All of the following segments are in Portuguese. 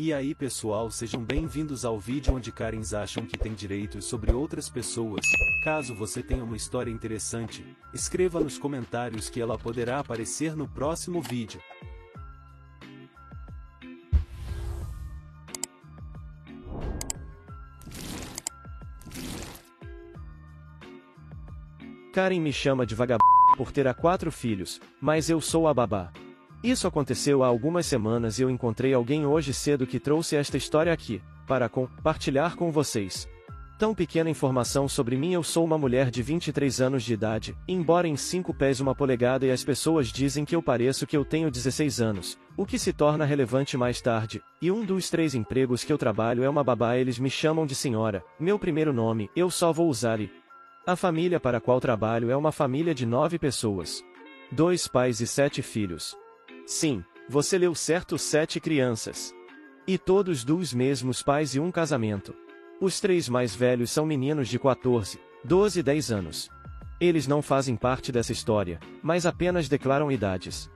E aí pessoal, sejam bem-vindos ao vídeo onde Karens acham que tem direitos sobre outras pessoas. Caso você tenha uma história interessante, escreva nos comentários que ela poderá aparecer no próximo vídeo. Karen me chama de vagabundo por ter 4 filhos, mas eu sou a babá. Isso aconteceu há algumas semanas e eu encontrei alguém hoje cedo que trouxe esta história aqui, para compartilhar com vocês. Tão pequena informação sobre mim: eu sou uma mulher de 23 anos de idade, embora em 5 pés 1 polegada, e as pessoas dizem que eu pareço que eu tenho 16 anos, o que se torna relevante mais tarde, e um dos 3 empregos que eu trabalho é uma babá. Eles me chamam de senhora, meu primeiro nome, eu só vou usar e. A família para a qual trabalho é uma família de 9 pessoas. 2 pais e 7 filhos. Sim, você leu certo, 7 crianças. E todos dos mesmos pais e um casamento. Os 3 mais velhos são meninos de 14, 12 e 10 anos. Eles não fazem parte dessa história, mas apenas declaram idades.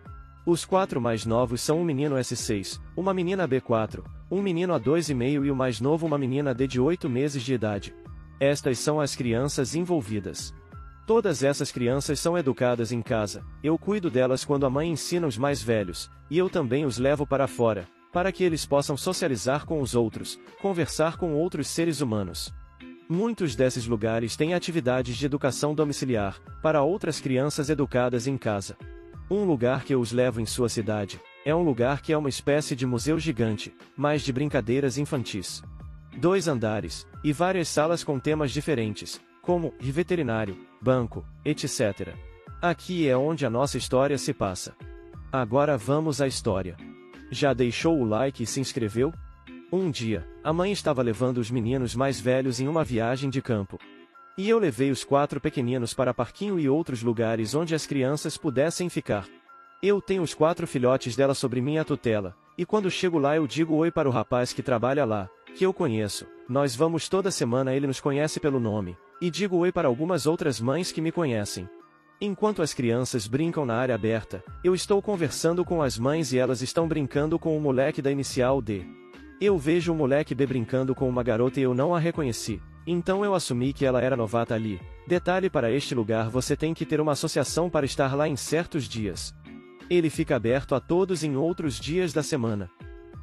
Os 4 mais novos são um menino S6, uma menina B4, um menino A2,5 e o mais novo uma menina D de 8 meses de idade. Estas são as crianças envolvidas. Todas essas crianças são educadas em casa, eu cuido delas quando a mãe ensina os mais velhos, e eu também os levo para fora, para que eles possam socializar com os outros, conversar com outros seres humanos. Muitos desses lugares têm atividades de educação domiciliar, para outras crianças educadas em casa. Um lugar que eu os levo em sua cidade, é um lugar que é uma espécie de museu gigante, mas de brincadeiras infantis. 2 andares, e várias salas com temas diferentes, como veterinário, banco, etc. Aqui é onde a nossa história se passa. Agora vamos à história. Já deixou o like e se inscreveu? Um dia, a mãe estava levando os meninos mais velhos em uma viagem de campo. E eu levei os 4 pequeninos para parquinho e outros lugares onde as crianças pudessem ficar. Eu tenho os 4 filhotes dela sob minha tutela, e quando chego lá eu digo oi para o rapaz que trabalha lá, que eu conheço. Nós vamos toda semana, ele nos conhece pelo nome, e digo oi para algumas outras mães que me conhecem. Enquanto as crianças brincam na área aberta, eu estou conversando com as mães e elas estão brincando com o moleque da inicial D. Eu vejo o moleque B brincando com uma garota e eu não a reconheci, então eu assumi que ela era novata ali. Detalhe: para este lugar você tem que ter uma associação para estar lá em certos dias. Ele fica aberto a todos em outros dias da semana.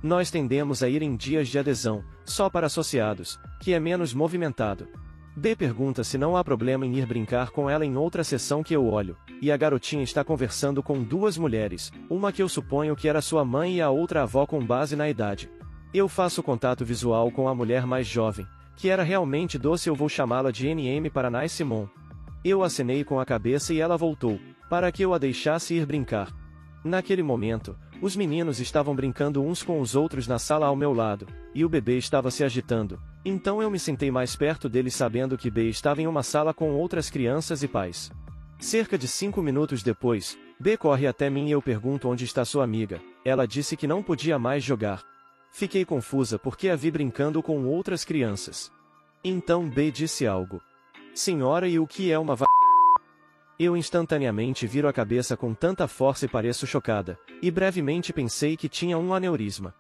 Nós tendemos a ir em dias de adesão, só para associados, que é menos movimentado. B pergunta se não há problema em ir brincar com ela em outra sessão que eu olho, e a garotinha está conversando com 2 mulheres, uma que eu suponho que era sua mãe e a outra avó com base na idade. Eu faço contato visual com a mulher mais jovem, que era realmente doce, eu vou chamá-la de NM para Nai Simon. Eu acenei com a cabeça e ela voltou, para que eu a deixasse ir brincar. Naquele momento, os meninos estavam brincando uns com os outros na sala ao meu lado, e o bebê estava se agitando, então eu me sentei mais perto deles sabendo que B estava em uma sala com outras crianças e pais. Cerca de 5 minutos depois, B corre até mim e eu pergunto onde está sua amiga. Ela disse que não podia mais jogar. Fiquei confusa porque a vi brincando com outras crianças. Então B disse algo. Senhora, e o que é uma Eu instantaneamente viro a cabeça com tanta força e pareço chocada, e brevemente pensei que tinha um aneurisma.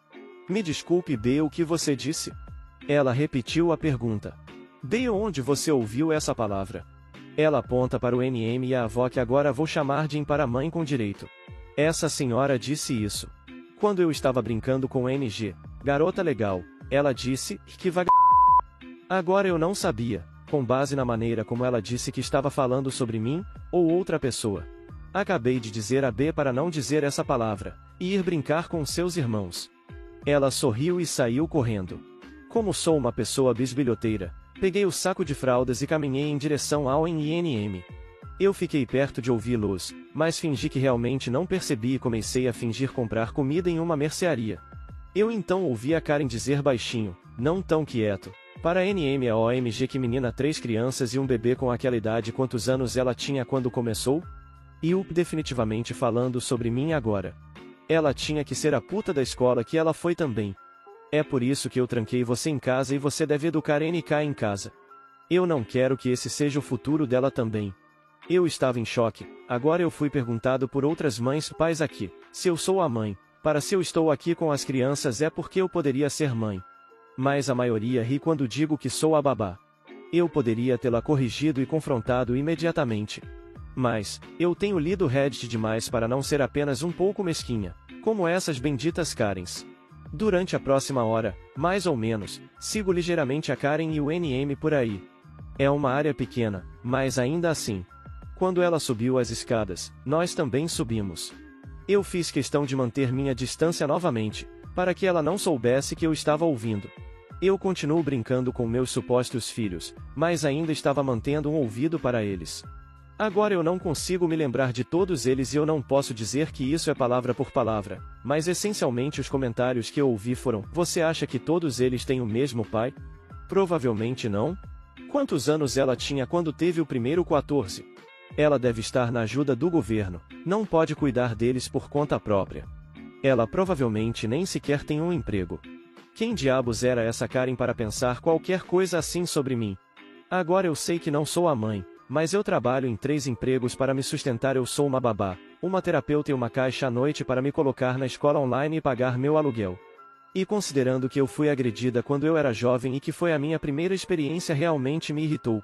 Me desculpe, B, o que você disse? Ela repetiu a pergunta. B, onde você ouviu essa palavra? Ela aponta para o NM e a avó, que agora vou chamar de para mãe com direito. Essa senhora disse isso. Quando eu estava brincando com NG, garota legal, ela disse, que Agora eu não sabia, com base na maneira como ela disse que estava falando sobre mim, ou outra pessoa. Acabei de dizer a B para não dizer essa palavra, e ir brincar com seus irmãos. Ela sorriu e saiu correndo. Como sou uma pessoa bisbilhoteira, peguei o saco de fraldas e caminhei em direção ao NM. Eu fiquei perto de ouvi-los, mas fingi que realmente não percebi e comecei a fingir comprar comida em uma mercearia. Eu então ouvi a Karen dizer baixinho, não tão quieto, para NM a OMG, que menina, 3 crianças e um bebê com aquela idade. Quantos anos ela tinha quando começou? E definitivamente falando sobre mim agora. Ela tinha que ser a puta da escola que ela foi também. É por isso que eu tranquei você em casa e você deve educar NK em casa. Eu não quero que esse seja o futuro dela também. Eu estava em choque. Agora eu fui perguntado por outras mães, pais aqui, se eu sou a mãe, para se eu estou aqui com as crianças é porque eu poderia ser mãe. Mas a maioria ri quando digo que sou a babá. Eu poderia tê-la corrigido e confrontado imediatamente. Mas, eu tenho lido Reddit demais para não ser apenas um pouco mesquinha, como essas benditas Karens. Durante a próxima hora, mais ou menos, sigo ligeiramente a Karen e o NM por aí. É uma área pequena, mas ainda assim. Quando ela subiu as escadas, nós também subimos. Eu fiz questão de manter minha distância novamente, para que ela não soubesse que eu estava ouvindo. Eu continuo brincando com meus supostos filhos, mas ainda estava mantendo um ouvido para eles. Agora eu não consigo me lembrar de todos eles e eu não posso dizer que isso é palavra por palavra, mas essencialmente os comentários que eu ouvi foram: você acha que todos eles têm o mesmo pai? Provavelmente não. Quantos anos ela tinha quando teve o primeiro 14? Ela deve estar na ajuda do governo, não pode cuidar deles por conta própria. Ela provavelmente nem sequer tem um emprego. Quem diabos era essa Karen para pensar qualquer coisa assim sobre mim? Agora eu sei que não sou a mãe, mas eu trabalho em 3 empregos para me sustentar. Eu sou uma babá, uma terapeuta e uma caixa à noite para me colocar na escola online e pagar meu aluguel. E considerando que eu fui agredida quando eu era jovem e que foi a minha primeira experiência, realmente me irritou.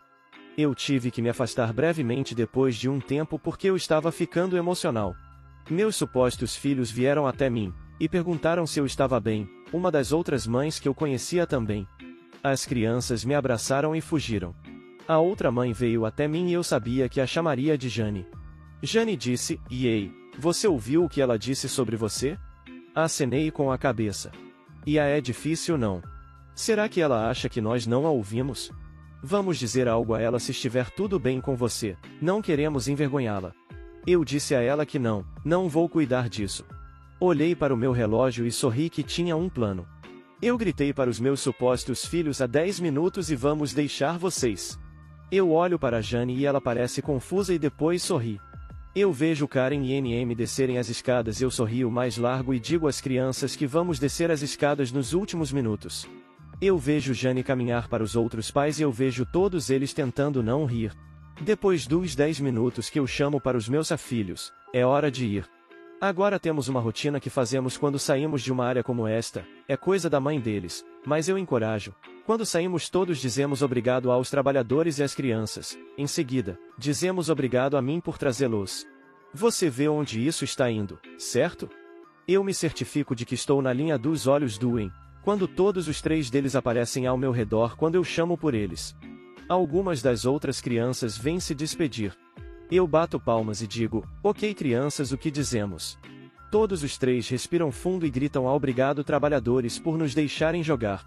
Eu tive que me afastar brevemente depois de um tempo porque eu estava ficando emocional. Meus supostos filhos vieram até mim e perguntaram se eu estava bem, uma das outras mães que eu conhecia também. As crianças me abraçaram e fugiram. A outra mãe veio até mim e eu sabia que a chamaria de Jane. Jane disse: "E ei, você ouviu o que ela disse sobre você?" Acenei com a cabeça. E é difícil não? Será que ela acha que nós não a ouvimos? Vamos dizer algo a ela se estiver tudo bem com você, não queremos envergonhá-la. Eu disse a ela que não vou cuidar disso. Olhei para o meu relógio e sorri que tinha um plano. Eu gritei para os meus supostos filhos há 10 minutos e vamos deixar vocês. Eu olho para Jane e ela parece confusa e depois sorri. Eu vejo Karen e NM descerem as escadas. Eu sorrio mais largo e digo às crianças que vamos descer as escadas nos últimos minutos. Eu vejo Jane caminhar para os outros pais e eu vejo todos eles tentando não rir. Depois dos 10 minutos que eu chamo para os meus filhos, é hora de ir. Agora temos uma rotina que fazemos quando saímos de uma área como esta, é coisa da mãe deles, mas eu encorajo. Quando saímos todos dizemos obrigado aos trabalhadores e às crianças, em seguida, dizemos obrigado a mim por trazê-los. Você vê onde isso está indo, certo? Eu me certifico de que estou na linha dos olhos do Wayne, quando todos os 3 deles aparecem ao meu redor quando eu chamo por eles. Algumas das outras crianças vêm se despedir. Eu bato palmas e digo: ok crianças, o que dizemos? Todos os 3 respiram fundo e gritam: obrigado trabalhadores por nos deixarem jogar.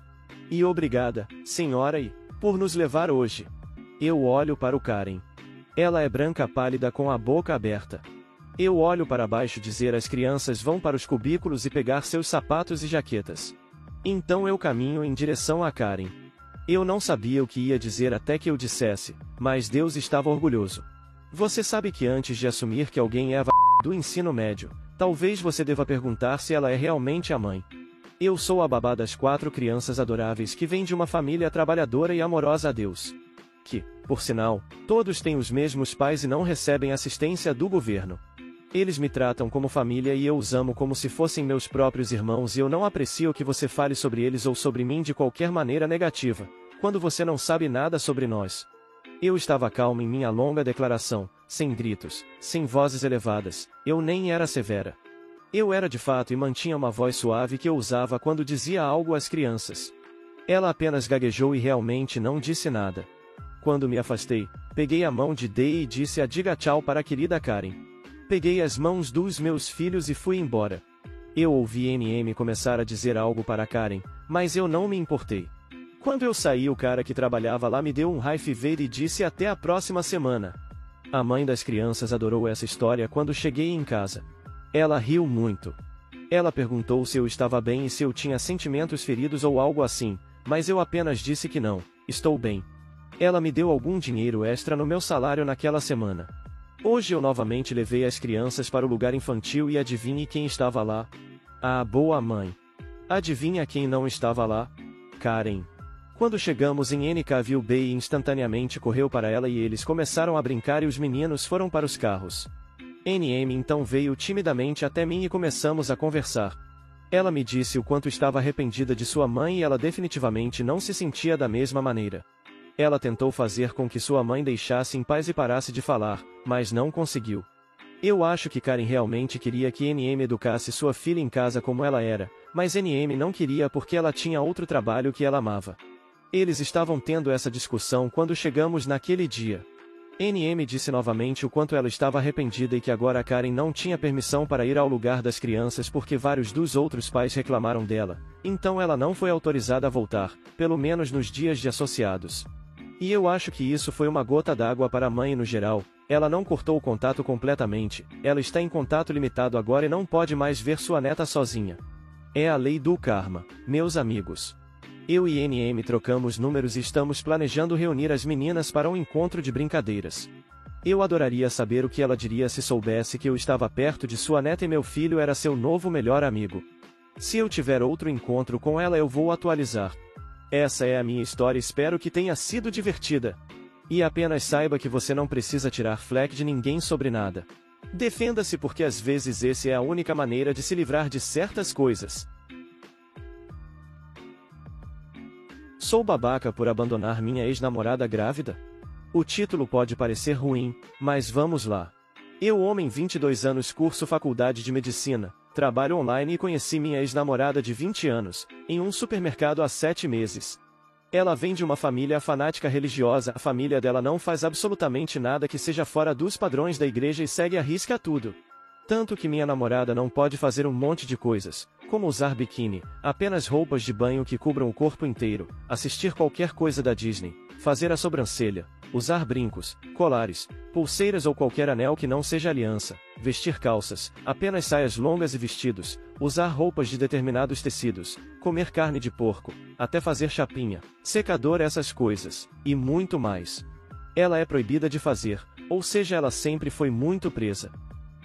E obrigada, senhora, e por nos levar hoje. Eu olho para o Karen. Ela é branca pálida com a boca aberta. Eu olho para baixo dizer: as crianças vão para os cubículos e pegar seus sapatos e jaquetas. Então eu caminho em direção a Karen. Eu não sabia o que ia dizer até que eu dissesse, mas Deus estava orgulhoso. Você sabe que antes de assumir que alguém é a do ensino médio, talvez você deva perguntar se ela é realmente a mãe. Eu sou a babá das 4 crianças adoráveis que vem de uma família trabalhadora e amorosa a Deus. Que, por sinal, todos têm os mesmos pais e não recebem assistência do governo. Eles me tratam como família e eu os amo como se fossem meus próprios irmãos e eu não aprecio que você fale sobre eles ou sobre mim de qualquer maneira negativa, quando você não sabe nada sobre nós. Eu estava calmo em minha longa declaração, sem gritos, sem vozes elevadas, eu nem era severa. Eu era de fato e mantinha uma voz suave que eu usava quando dizia algo às crianças. Ela apenas gaguejou e realmente não disse nada. Quando me afastei, peguei a mão de Dei e disse: diga tchau para a querida Karen. Peguei as mãos dos meus filhos e fui embora. Eu ouvi NM começar a dizer algo para Karen, mas eu não me importei. Quando eu saí, o cara que trabalhava lá me deu um high five e disse: até a próxima semana. A mãe das crianças adorou essa história quando cheguei em casa. Ela riu muito. Ela perguntou se eu estava bem e se eu tinha sentimentos feridos ou algo assim, mas eu apenas disse que não, estou bem. Ela me deu algum dinheiro extra no meu salário naquela semana. Hoje eu novamente levei as crianças para o lugar infantil e adivinhe quem estava lá? A boa mãe. Adivinha quem não estava lá? Karen. Quando chegamos em NK, Bay instantaneamente correu para ela e eles começaram a brincar e os meninos foram para os carros. NM então veio timidamente até mim e começamos a conversar. Ela me disse o quanto estava arrependida de sua mãe e ela definitivamente não se sentia da mesma maneira. Ela tentou fazer com que sua mãe deixasse em paz e parasse de falar, mas não conseguiu. Eu acho que Karen realmente queria que NM educasse sua filha em casa como ela era, mas NM não queria porque ela tinha outro trabalho que ela amava. Eles estavam tendo essa discussão quando chegamos naquele dia. NM disse novamente o quanto ela estava arrependida e que agora Karen não tinha permissão para ir ao lugar das crianças porque vários dos outros pais reclamaram dela, então ela não foi autorizada a voltar, pelo menos nos dias de associados. E eu acho que isso foi uma gota d'água para a mãe no geral. Ela não cortou o contato completamente, ela está em contato limitado agora e não pode mais ver sua neta sozinha. É a lei do karma, meus amigos. Eu e NM trocamos números e estamos planejando reunir as meninas para um encontro de brincadeiras. Eu adoraria saber o que ela diria se soubesse que eu estava perto de sua neta e meu filho era seu novo melhor amigo. Se eu tiver outro encontro com ela eu vou atualizar. Essa é a minha história, espero que tenha sido divertida. E apenas saiba que você não precisa tirar fleck de ninguém sobre nada. Defenda-se porque às vezes essa é a única maneira de se livrar de certas coisas. Sou babaca por abandonar minha ex-namorada grávida? O título pode parecer ruim, mas vamos lá. Eu, homem 22 anos, curso faculdade de medicina, trabalho online e conheci minha ex-namorada de 20 anos, em um supermercado há 7 meses. Ela vem de uma família fanática religiosa, a família dela não faz absolutamente nada que seja fora dos padrões da igreja e segue à risca tudo. Tanto que minha namorada não pode fazer um monte de coisas, como usar biquíni, apenas roupas de banho que cubram o corpo inteiro, assistir qualquer coisa da Disney, fazer a sobrancelha, usar brincos, colares, pulseiras ou qualquer anel que não seja aliança, vestir calças, apenas saias longas e vestidos, usar roupas de determinados tecidos, comer carne de porco, até fazer chapinha, secador, essas coisas, e muito mais. Ela é proibida de fazer, ou seja, ela sempre foi muito presa.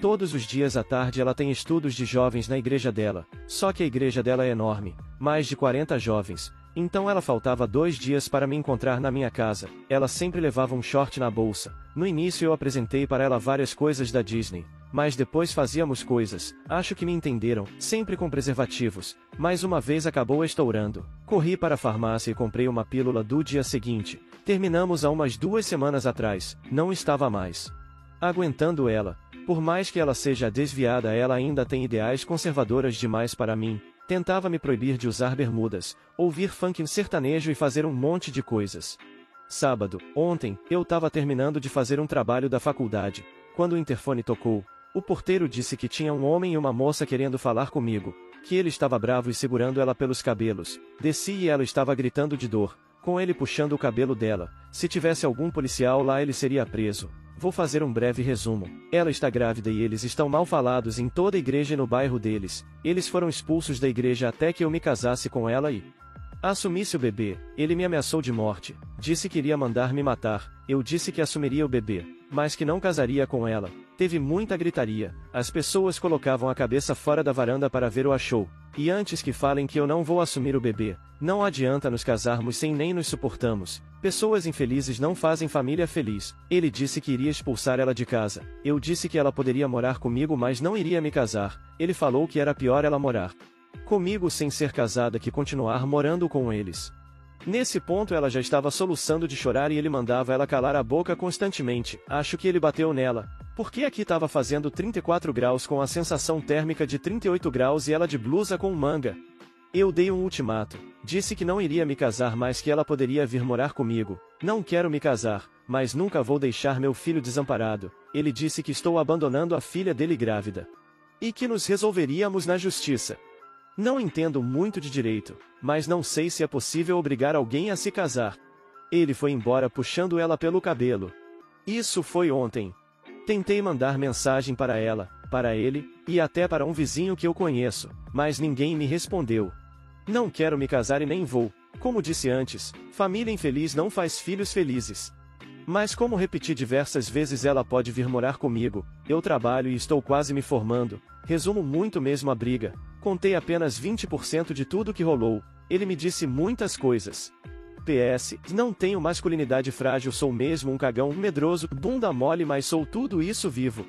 Todos os dias à tarde ela tem estudos de jovens na igreja dela, só que a igreja dela é enorme, mais de 40 jovens, então ela faltava 2 dias para me encontrar na minha casa, ela sempre levava um short na bolsa. No início eu apresentei para ela várias coisas da Disney, mas depois fazíamos coisas, acho que me entenderam, sempre com preservativos, mas uma vez acabou estourando. Corri para a farmácia e comprei uma pílula do dia seguinte, terminamos há umas 2 semanas atrás, não estava mais aguentando ela. Por mais que ela seja desviada, ela ainda tem ideais conservadoras demais para mim. Tentava me proibir de usar bermudas, ouvir funk sertanejo e fazer um monte de coisas. Sábado, ontem, eu tava terminando de fazer um trabalho da faculdade, quando o interfone tocou. O porteiro disse que tinha um homem e uma moça querendo falar comigo, que ele estava bravo e segurando ela pelos cabelos. Desci e ela estava gritando de dor, com ele puxando o cabelo dela. Se tivesse algum policial lá ele seria preso. Vou fazer um breve resumo. Ela está grávida e eles estão mal falados em toda a igreja e no bairro deles. Eles foram expulsos da igreja até que eu me casasse com ela e assumisse o bebê. Ele me ameaçou de morte. Disse que iria mandar me matar. Eu disse que assumiria o bebê, mas que não casaria com ela. Teve muita gritaria. As pessoas colocavam a cabeça fora da varanda para ver o show. E antes que falem que eu não vou assumir o bebê, não adianta nos casarmos sem nem nos suportamos. Pessoas infelizes não fazem família feliz. Ele disse que iria expulsar ela de casa. Eu disse que ela poderia morar comigo, mas não iria me casar. Ele falou que era pior ela morar comigo sem ser casada que continuar morando com eles. Nesse ponto ela já estava soluçando de chorar e ele mandava ela calar a boca constantemente. Acho que ele bateu nela, porque aqui estava fazendo 34 graus com a sensação térmica de 38 graus e ela de blusa com manga. Eu dei um ultimato. Disse que não iria me casar, mas que ela poderia vir morar comigo. Não quero me casar, mas nunca vou deixar meu filho desamparado. Ele disse que estou abandonando a filha dele grávida. E que nos resolveríamos na justiça. Não entendo muito de direito, mas não sei se é possível obrigar alguém a se casar. Ele foi embora puxando ela pelo cabelo. Isso foi ontem. Tentei mandar mensagem para ela, para ele, e até para um vizinho que eu conheço, mas ninguém me respondeu. Não quero me casar e nem vou. Como disse antes, família infeliz não faz filhos felizes. Mas como repeti diversas vezes, ela pode vir morar comigo. Eu trabalho e estou quase me formando. Resumo muito mesmo a briga. Contei apenas 20% de tudo que rolou. Ele me disse muitas coisas. PS, não tenho masculinidade frágil, sou mesmo um cagão medroso, bunda mole, mas sou tudo isso vivo.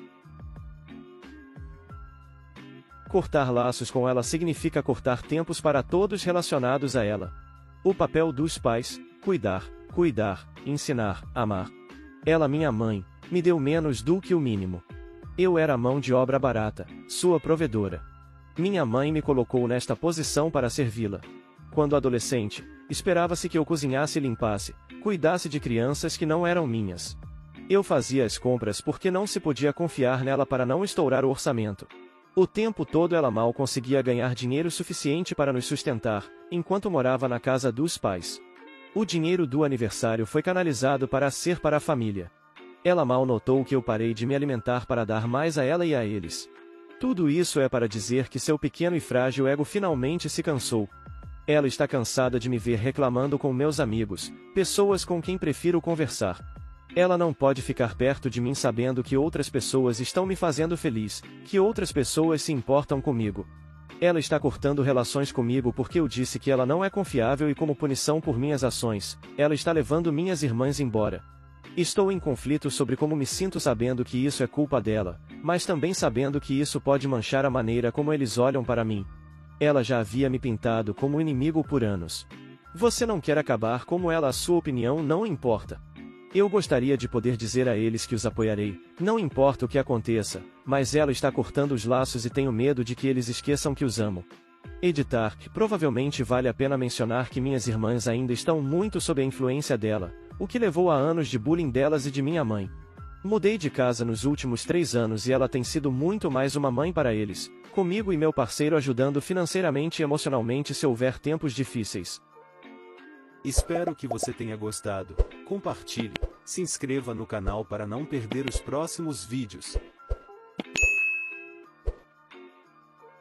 Cortar laços com ela significa cortar tempos para todos relacionados a ela. O papel dos pais: cuidar, ensinar, amar. Ela, minha mãe, me deu menos do que o mínimo. Eu era mão de obra barata, sua provedora. Minha mãe me colocou nesta posição para servi-la. Quando adolescente, esperava-se que eu cozinhasse e limpasse, cuidasse de crianças que não eram minhas. Eu fazia as compras porque não se podia confiar nela para não estourar o orçamento. O tempo todo ela mal conseguia ganhar dinheiro suficiente para nos sustentar, enquanto morava na casa dos pais. O dinheiro do aniversário foi canalizado para a família. Ela mal notou que eu parei de me alimentar para dar mais a ela e a eles. Tudo isso é para dizer que seu pequeno e frágil ego finalmente se cansou. Ela está cansada de me ver reclamando com meus amigos, pessoas com quem prefiro conversar. Ela não pode ficar perto de mim sabendo que outras pessoas estão me fazendo feliz, que outras pessoas se importam comigo. Ela está cortando relações comigo porque eu disse que ela não é confiável e, como punição por minhas ações, ela está levando minhas irmãs embora. Estou em conflito sobre como me sinto sabendo que isso é culpa dela, mas também sabendo que isso pode manchar a maneira como eles olham para mim. Ela já havia me pintado como inimigo por anos. Você não quer acabar como ela, a sua opinião não importa. Eu gostaria de poder dizer a eles que os apoiarei, não importa o que aconteça, mas ela está cortando os laços e tenho medo de que eles esqueçam que os amo. Editar: provavelmente vale a pena mencionar que minhas irmãs ainda estão muito sob a influência dela, o que levou a anos de bullying delas e de minha mãe. Mudei de casa nos últimos 3 anos e ela tem sido muito mais uma mãe para eles, comigo e meu parceiro ajudando financeiramente e emocionalmente se houver tempos difíceis. Espero que você tenha gostado. Compartilhe, se inscreva no canal para não perder os próximos vídeos.